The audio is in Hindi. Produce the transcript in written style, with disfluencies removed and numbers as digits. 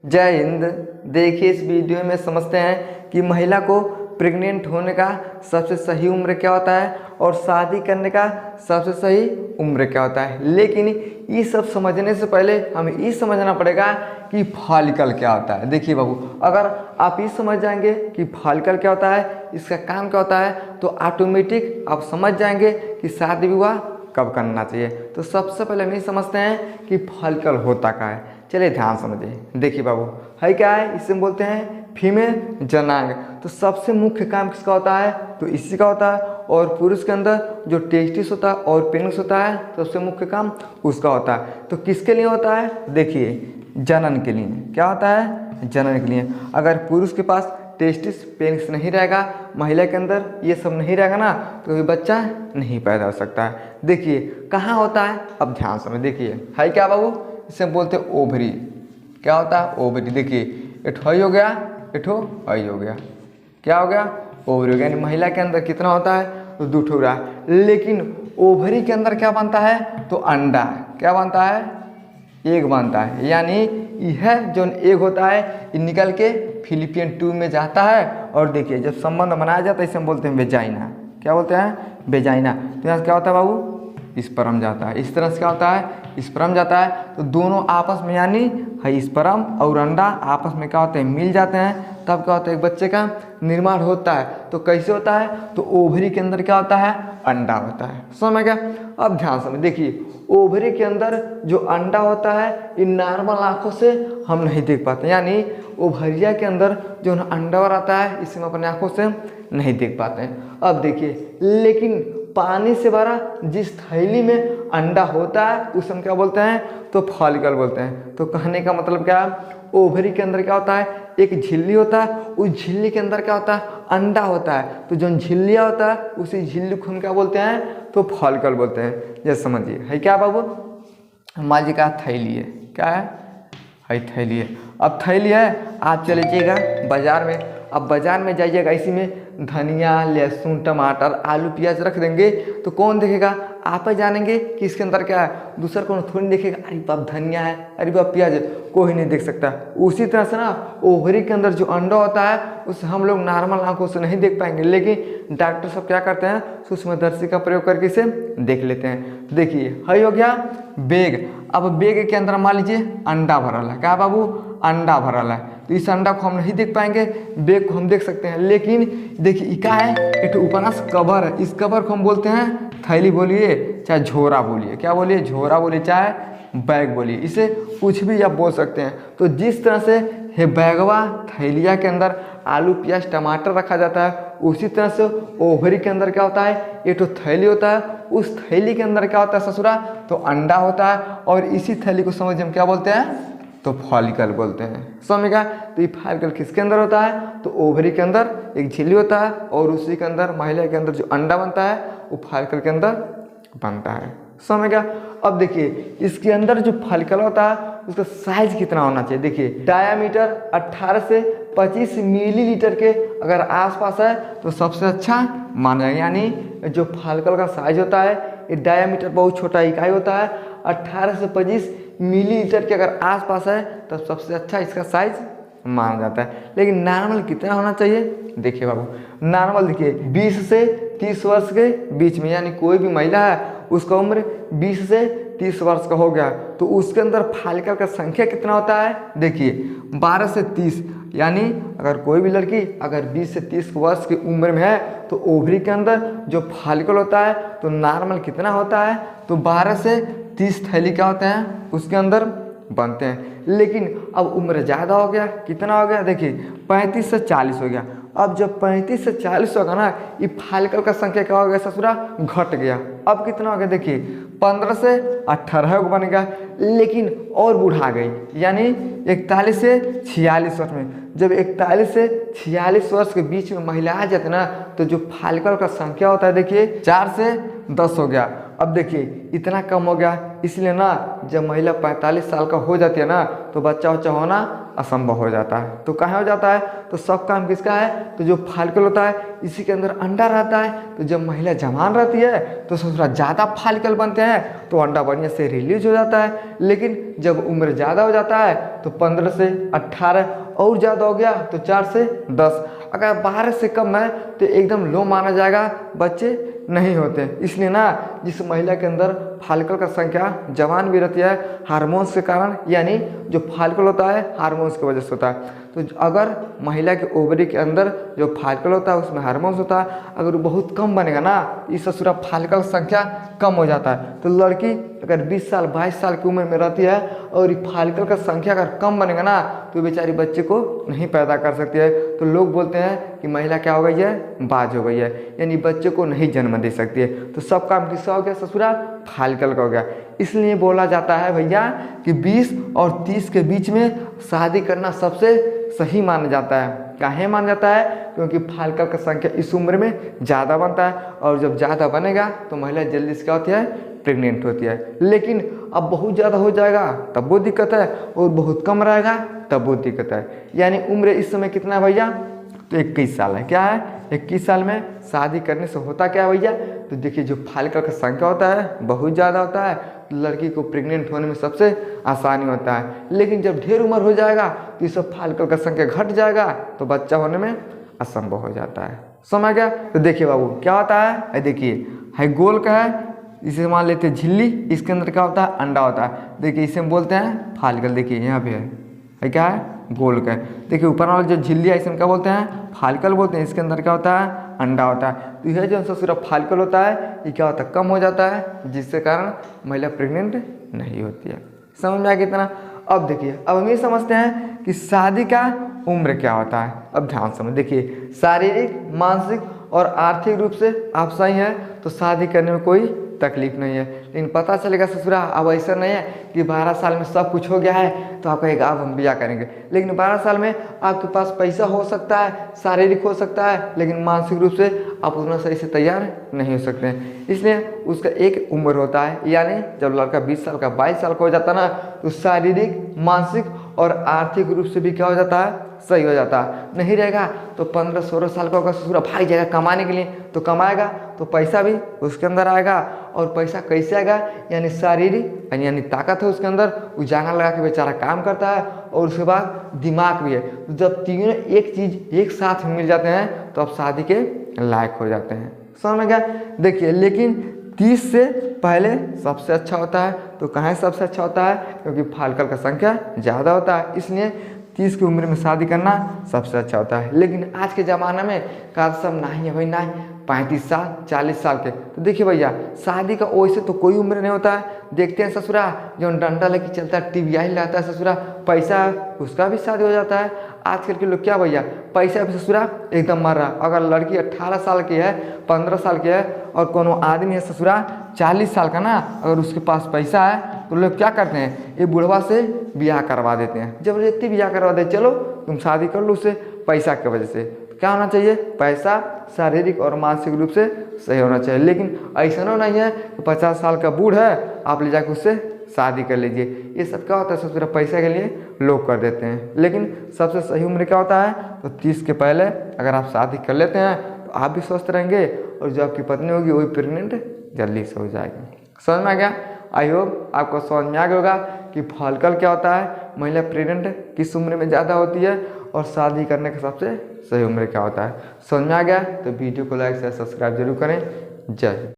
जय हिंद। देखिए इस वीडियो में समझते हैं कि महिला को प्रेग्नेंट होने का सबसे सही उम्र क्या होता है और शादी करने का सबसे सही उम्र क्या होता है। लेकिन ये सब समझने से पहले हमें ये समझना पड़ेगा कि फॉलिकल क्या होता है। देखिए बाबू, अगर आप ये समझ जाएंगे कि फॉलिकल क्या होता है, इसका काम क्या होता है, तो ऑटोमेटिक आप समझ जाएंगे कि शादी विवाह कब करना चाहिए। तो सबसे पहले हम ये समझते हैं कि फॉलिकल होता क्या है। चलिए ध्यान समझिए। देखिए बाबू, है क्या है, इसे बोलते हैं फीमेल जनांग। तो सबसे मुख्य काम किसका होता है, तो इसी का होता है। और पुरुष के अंदर जो टेस्टिस होता है और पेनिस होता है, तो सबसे मुख्य काम उसका होता है। तो किसके लिए होता है, देखिए जनन के लिए। क्या होता है, जनन के लिए। अगर पुरुष के पास टेस्टिस पेनिस नहीं रहेगा, महिला के अंदर ये सब नहीं रहेगा ना, तो कोई बच्चा नहीं पैदा हो सकता है। देखिए कहाँ होता है, अब ध्यान से देखिए। है क्या बाबू, इसे बोलते हैं ओवरी। क्या होता है, ओवरी। देखिए एठो हो गया, एठो आई हो गया। क्या हो गया, ओवरी हो गया। यानी महिला के अंदर कितना होता है, तो 2 ठो रहा है। लेकिन ओवरी के अंदर क्या बनता है, तो अंडा। क्या बनता है, एग बनता है। यानी यह जो एग होता है ये निकल के फिलिपियन ट्यूब में जाता है। और देखिए जब संबंध बनाया जाता है इसे हम बोलते हैं वेजाइना। क्या बोलते हैं, वेजाइना। तो यहाँ से क्या होता है बाबू, स्पर्म जाता है। इस तरह से क्या होता है, स्पर्म जाता है। तो दोनों आपस में यानी है स्पर्म और अंडा आपस में क्या होते हैं, मिल जाते हैं। तब क्या होता है, एक बच्चे का निर्माण होता है। तो कैसे होता है, तो ओवरी के अंदर क्या होता है, अंडा होता है। समझ गया। अब ध्यान से देखिए, ओवरी के अंदर जो अंडा होता है ये नॉर्मल आंखों से हम नहीं देख पाते। यानी ओवरिया के अंदर जो अंडा रहता है इसे हम अपने आंखों से नहीं देख पाते हैं। अब देखिए, लेकिन पानी से भरा जिस थैली में अंडा होता है उसे हम क्या बोलते हैं, तो फॉलिकल बोलते हैं। तो कहने का मतलब क्या, ओवरी के अंदर क्या होता है, एक झिल्ली होता है। उस झिल्ली के अंदर क्या होता है, अंडा होता है। तो जो झिल्लिया होता है उसी झिल्ली को हम क्या बोलते हैं, तो फॉलिकल बोलते हैं। जैसे समझिए, है क्या बाबू, हमारी का थैली है। क्या है थैली है। अब थैली है, आप चले जाइएगा बाजार में। अब बाजार में जाइएगा, इसी में धनिया, लहसुन, टमाटर, आलू, प्याज रख देंगे। तो कौन देखेगा, आप ही जानेंगे कि इसके अंदर क्या है। दूसरा कौन थोड़ी देखेगा, अरे बाप धनिया है, अरे बाप प्याज है, कोई नहीं देख सकता। उसी तरह से ना ओवरी के अंदर जो अंडा होता है उसे हम लोग नॉर्मल आंखों से नहीं देख पाएंगे। लेकिन डॉक्टर सब क्या करते हैं, सूक्ष्मदर्शी का प्रयोग करके इसे देख लेते हैं। देखिए है हो गया बेग। अब बेग के अंदर मान लीजिए अंडा भरल है। क्या बाबू, अंडा भरल है। तो इस अंडा को हम नहीं देख पाएंगे, बेग को हम देख सकते हैं। लेकिन देखिए क्या है, एक उपन्यास कवर है। इस कवर को हम बोलते हैं थैली बोलिए चाहे झोरा बोलिए। क्या बोलिए, झोरा बोलिए चाहे बैग बोलिए, इसे कुछ भी आप बोल सकते हैं। तो जिस तरह से है बैगवा थैलिया के अंदर आलू, प्याज, टमाटर रखा जाता है, उसी तरह से ओवरी के अंदर क्या होता है, ये तो थैली होता है। उस थैली के अंदर क्या होता है ससुरा, तो अंडा होता है। और इसी थैली को समझ हम क्या बोलते हैं, तो फॉलिकल बोलते हैं। समझ गया। तो ये फॉलिकल किसके अंदर होता है, तो ओवरी के अंदर एक झिल्ली होता है। और उसी के अंदर महिला के अंदर जो अंडा बनता है वो फॉलिकल के अंदर बनता है। समझ गया। अब देखिए इसके अंदर जो फॉलिकल होता है उसका साइज कितना होना चाहिए। देखिए डायामीटर 18 से 25 मिलीलीटर के अगर आसपास है तो सबसे अच्छा माना जाएगा। यानी जो फॉलिकल का साइज होता है ये डायामीटर बहुत छोटा इकाई होता है, 18 से 25 मिलीलीटर के अगर आसपास है तो सबसे अच्छा इसका साइज माना जाता है। लेकिन नॉर्मल कितना होना चाहिए, देखिए बाबू नॉर्मल देखिए 20 से 30 वर्ष के बीच में। यानी कोई भी महिला है उसका उम्र 20 से 30 वर्ष का हो गया तो उसके अंदर फॉलिकल का संख्या कितना होता है, देखिए 12 से 30। यानी अगर कोई भी लड़की अगर 20 से 30 वर्ष की उम्र में है तो ओवरी के अंदर जो फॉलिकल होता है तो नॉर्मल कितना होता है, तो 12 से 30 थैली क्या होते हैं उसके अंदर बनते हैं। लेकिन अब उम्र ज़्यादा हो गया, कितना हो गया, देखिए 35 से 40 हो गया। अब जब 35 से 40 होगा ना, ये फॉलिकल का संख्या क्या हो गया ससुरा, घट गया। अब कितना हो गया, देखिए 15 से 18 बन गया। लेकिन और बुढ़ा गई, यानी 41 से 46 वर्ष में। जब 41 से 46 वर्ष के बीच में महिला आ जाती है ना, तो जो फॉलिकल का संख्या होता है देखिए 4 से 10 हो गया। अब देखिए इतना कम हो गया, इसलिए ना जब महिला 45 साल का हो जाती है ना तो बच्चा होना असंभव हो जाता है। तो कहाँ हो जाता है, तो सब काम किसका है, तो जो फॉलिकल होता है इसी के अंदर अंडा रहता है। तो जब महिला जवान रहती है तो थोड़ा ज़्यादा फॉलिकल बनते हैं तो अंडा बढ़िया से रिलीज हो जाता है। लेकिन जब उम्र ज़्यादा हो जाता है तो 15 से 18 और ज़्यादा हो गया तो 4 से 10, अगर 12 से कम है तो एकदम लो माना जाएगा, बच्चे नहीं होते। इसलिए ना जिस महिला के अंदर फॉलिकल का संख्या जवान भी रहती है हार्मोन्स के कारण, यानी जो फॉलिकल होता है हार्मोन्स की वजह से होता है। तो अगर महिला के ओवरी के अंदर जो फॉलिकल होता है उसमें हार्मोन्स होता है, अगर वो बहुत कम बनेगा ना इस ससुरा फॉलिकल संख्या कम हो जाता है। तो लड़की अगर 20 साल 22 साल की उम्र में रहती है और ये फॉलिकल का संख्या अगर कम बनेगा ना तो बेचारी बच्चे को नहीं पैदा कर सकती है। तो लोग बोलते हैं कि महिला क्या हो गई है, बाज हो गई है, यानी बच्चे को नहीं जन्म दे सकती है। तो सब काम किसका हो गया, ससुरा फॉलिकल का हो गया। इसलिए बोला जाता है भैया कि 20 और 30 के बीच में शादी करना सबसे सही माना जाता है। काहे माना जाता है, क्योंकि फॉलिकल का संख्या इस उम्र में ज़्यादा बनता है और जब ज़्यादा बनेगा तो महिला जल्दी से क्या होती है, प्रेग्नेंट होती है। लेकिन अब बहुत ज़्यादा हो जाएगा तब वो दिक्कत है और बहुत कम रहेगा तब वो दिक्कत है। यानी उम्र इस समय कितना है भैया, तो 21 साल है। क्या है, 21 साल में शादी करने से होता क्या है भैया, तो देखिए जो फॉलिकल का संख्या होता है बहुत ज़्यादा होता है, तो लड़की को प्रेग्नेंट होने में सबसे आसानी होता है। लेकिन जब ढेर उम्र हो जाएगा तो इस फॉलिकल का संख्या घट जाएगा तो बच्चा होने में असंभव हो जाता है। समझ गया। तो देखिए बाबू क्या होता है, देखिए है गोल का है, इसे मान लेते हैं झिल्ली, इसके अंदर क्या होता है, अंडा होता है। देखिए इसे हम बोलते हैं फॉलिकल। देखिए यहाँ पे है क्या है, गोल का है। देखिए ऊपर वाला जो झिल्ली है इसे हम क्या बोलते हैं, फॉलिकल बोलते हैं। इसके अंदर क्या होता है, अंडा होता है। तो यह जो ससुरा फॉलिकल होता है ये क्या होता है, कम हो जाता है, जिसके कारण महिला प्रेग्नेंट नहीं होती है। समझ में आ गया इतना। अब देखिए अब हम ये समझते हैं कि शादी का उम्र क्या होता है। अब ध्यान समझ, देखिए शारीरिक मानसिक और आर्थिक रूप से आप सही हैं तो शादी करने में कोई तकलीफ नहीं है। लेकिन पता चलेगा ससुरा अब ऐसा नहीं है कि 12 साल में सब कुछ हो गया है तो आप कहेगा अब हम ब्याह करेंगे। लेकिन 12 साल में आपके पास पैसा हो सकता है, शारीरिक हो सकता है, लेकिन मानसिक रूप से आप उतना सही से तैयार नहीं हो सकते हैं। इसलिए उसका एक उम्र होता है, यानी जब लड़का 20 साल का 22 साल का हो जाता है ना तो शारीरिक मानसिक और आर्थिक रूप से भी क्या हो जाता है, सही हो जाता है। नहीं रहेगा तो 15-16 साल का होगा, ससुरा भाग जाएगा कमाने के लिए, तो कमाएगा तो पैसा भी उसके अंदर आएगा। और पैसा कैसे आएगा, यानी शारीरिक यानी ताकत है उसके अंदर, उजागर लगा के बेचारा काम करता है, और उसके बाद दिमाग भी है। तो जब तीनों एक चीज़ एक साथ मिल जाते हैं तो आप शादी के लायक हो जाते हैं। समझ में गया। देखिए लेकिन 30 से पहले सबसे अच्छा होता है। तो कहाँ सबसे अच्छा होता है, क्योंकि फॉलिकल का संख्या ज़्यादा होता है, इसलिए 30 की उम्र में शादी करना सबसे अच्छा होता है। लेकिन आज के ज़माना में का सब नहीं है भाई, नहीं 35 साल 40 साल के। तो देखिए भैया शादी का वैसे तो कोई उम्र नहीं होता है। देखते हैं ससुरा जो डंडा लेके चलता है, टीवी लाता है ससुरा, पैसा उसका भी शादी हो जाता है। आजकल के लोग क्या भैया पैसा भी ससुरा एकदम मर रहा। अगर लड़की 18 साल की है, 15 साल की है और कोनो आदमी है ससुरा 40 साल का ना, अगर उसके पास पैसा है तो लोग क्या करते हैं, ये बुढ़वा से ब्याह करवा देते हैं, जबरदस्ती ब्याह करवा दे, चलो तुम शादी कर लो उससे, पैसा की वजह से। क्या होना चाहिए, पैसा शारीरिक और मानसिक रूप से सही होना चाहिए। लेकिन ऐसा नहीं है कि 50 साल का बूढ़ है आप ले जाकर उससे शादी कर लीजिए। ये सब क्या होता है, सबसे पैसा के लिए लोग कर देते हैं। लेकिन सबसे सही उम्र क्या होता है, तो 30 के पहले अगर आप शादी कर लेते हैं तो आप भी स्वस्थ रहेंगे और जो आपकी पत्नी होगी वही प्रेग्नेंट जल्दी से हो जाएगी। समझ में आ गया। आई होप आपको समझ में आ गया होगा कि फॉलिकल क्या होता है, महिला प्रेग्नेंट किस उम्र में ज़्यादा होती है और शादी करने का सबसे सही उम्र क्या होता है। समझ में आ गया तो वीडियो को लाइक शेयर सब्सक्राइब जरूर करें। जय हिंद।